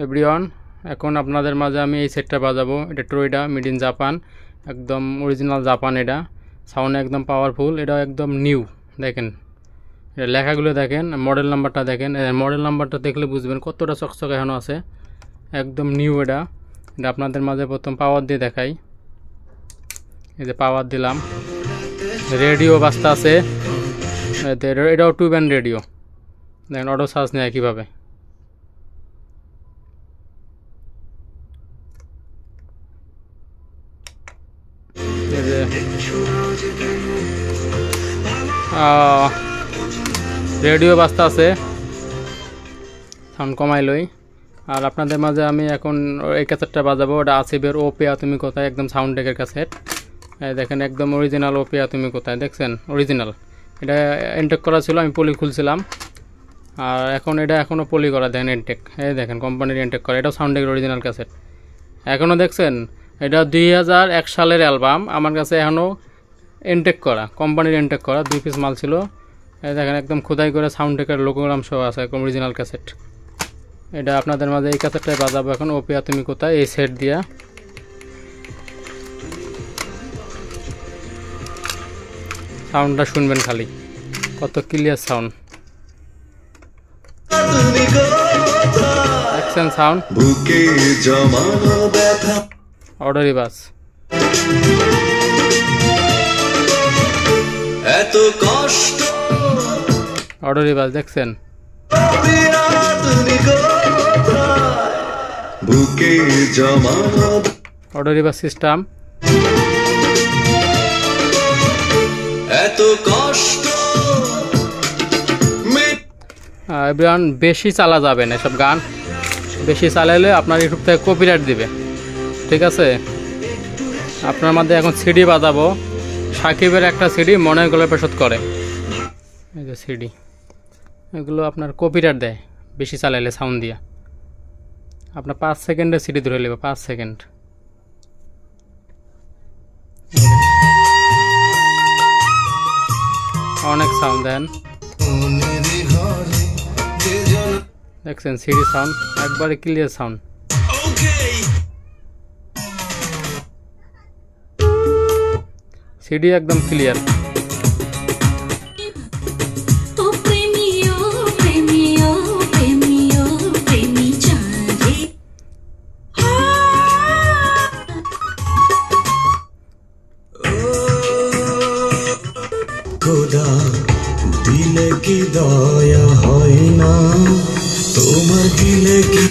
Everyone, এখন আপনাদের মাঝে আমি এই সেটটা বাজাবো। এটা ট্রোইডা মেড ইন জাপান, একদম অরিজিনাল জাপান। এটা সাউন্ড একদম পাওয়ারফুল, এটা একদম নিউ। দেখেন এটা লেখাগুলো দেখেন, মডেল নাম্বারটা দেখেন। মডেল নাম্বারটা দেখলে বুঝবেন কতটা চকচক এখনও আছে, একদম নিউ। এটা আপনাদের মাঝে প্রথম পাওয়ার দিয়ে দেখাই। এই যে পাওয়ার দিলাম, রেডিও বাজতে আছে। এটাও 2 ব্যান্ড রেডিও। দেখেন অটো চার্জ নেয় কীভাবে। রেডিও বাজতে আছে, সাউন্ড কমাই লই। আর আপনাদের মাঝে আমি এখন এই ক্যাসেটটা বাজাবো। ওটা আসিফের ও পেয়া তুমি কোথায়, একদম সাউন্ড টেকের ক্যাসেট। দেখেন একদম অরিজিনাল ও পেয়া তুমি কোথায়, দেখছেন অরিজিনাল। এটা এনটেক করা ছিল, আমি পলি খুলছিলাম। আর এখন এটা এখনও পলি করা, দেখেন এনটেক। এই দেখেন কোম্পানির এনটেক করা, এটাও সাউন্ড টেকের অরিজিনাল ক্যাসেট এখনও দেখছেন। এটা 2001 সালের অ্যালবাম, আমার কাছে এখনও এনটেক করা, কোম্পানির এনটেক করা। 2 পিস মাল ছিল। এই দেখেন একদম খোদাই করে সাউন্ড টেকের লোকোগ্রাম সহ আছে, একদম অরিজিনাল ক্যাসেট। এটা আপনাদের মাঝে এই ক্যাসেটটাই বাজাবো এখন, ও পেয়া তুমি কোথায়, এই সেট দিয়া। সাউন্ডটা শুনবেন খালি, কত ক্লিয়ার সাউন্ড। দেখছেন সাউন্ড, অর্ডারি বাস। এত কষ্ট অর্ডারি বাস দেখছেন। অর্ডারি বাস সিস্টেম। এত কষ্ট এভরিওয়ান, বেশি চালা যাবে না এসব গান। বেশি চালাইলে আপনার ইউটিউব থেকে কপিরাইট দিবে, ঠিক আছে। আপনার মধ্যে এখন সিডি বাজাবো। সাকিবের একটা সিডি মনের গলায় প্রশোধ করে, এই যে সিডি। এগুলো আপনার কপিরাইট দেয় বেশি চালাইলে সাউন্ড দিয়া। আপনার 5 সেকেন্ডের সিডি ধরে নেবে, 5 সেকেন্ড। অনেক সাউন্ড দেন, দেখছেন সিডি সাউন্ড একবারে ক্লিয়ার সাউন্ড। সিডি একদম ক্লিয়ার। খোদা দিলে কি দয়া হয় না, তোমার দিলে কি